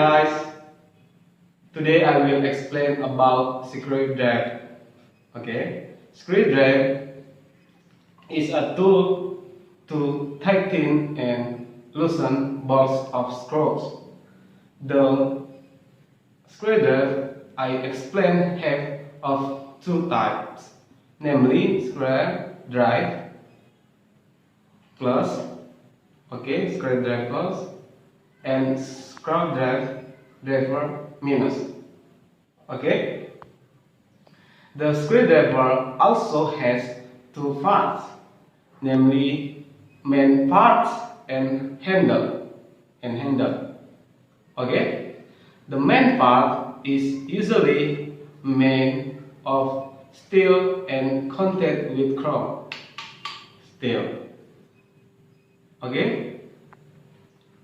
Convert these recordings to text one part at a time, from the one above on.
guys, today I will explain about screwdriver. Okay, screwdriver is a tool to tighten and loosen bolts of screws. The screwdriver I explained have of two types, namely screwdriver plus, screwdriver plus, and screwdriver minus. Okay. The screwdriver also has two parts, namely main parts and handle. Okay. The main part is usually made of steel and coated with chrome. Okay.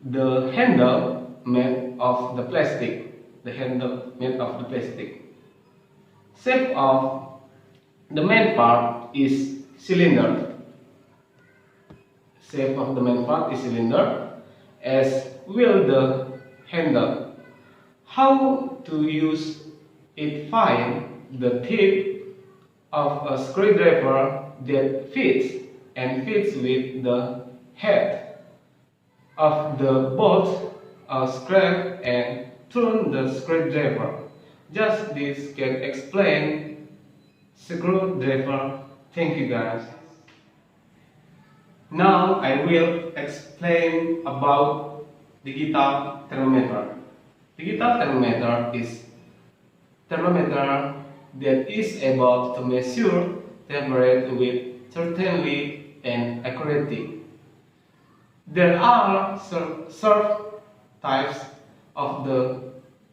The handle made of the plastic. Shape of the main part is cylinder. As will the handle. How to use it? Find the tip of a screwdriver that fits with the head of the bolt screw and turn the screwdriver. Just this can explain screwdriver. Thank you guys. Now I will explain about digital thermometer. Digital thermometer is thermometer that is able to measure temperature with certainty and accuracy. There are certain types of the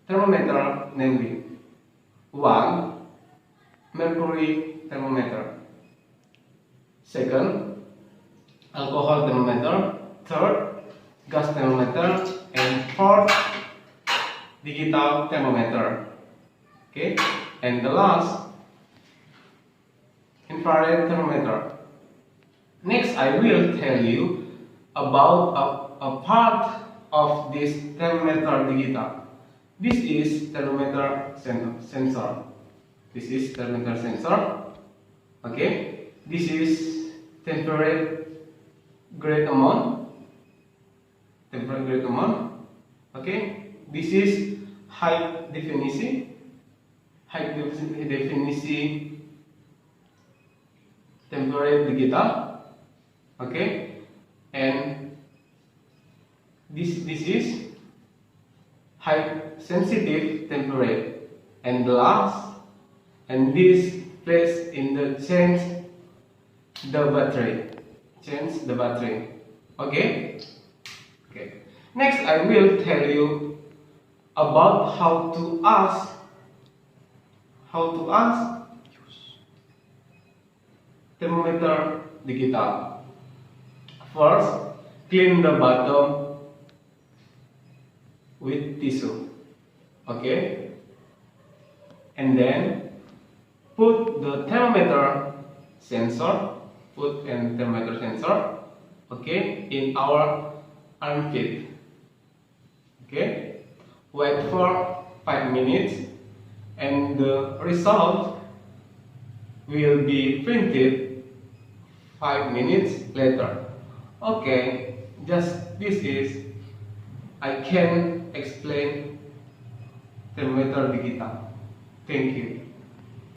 thermometer, namely 1. Mercury thermometer, 2. Alcohol thermometer, 3. Gas thermometer, and 4. Digital thermometer. Okay, and the last, infrared thermometer. Next, I will tell you about a part of this thermometer digital. This is thermometer sensor. Okay, this is temperature grade amount. Okay, this is high definition temperature digital. Okay, and this is high sensitive temperature, and the last, and this place in the change the battery. Okay. Next, I will tell you about how to ask thermometer digital. First, clean the bottom with tissue. Okay, and then put the thermometer sensor. Okay, in our armpit. Okay, wait for 5 minutes, and the result will be printed 5 minutes later. Okay, just this is I can explain thermometer digital. Thank you.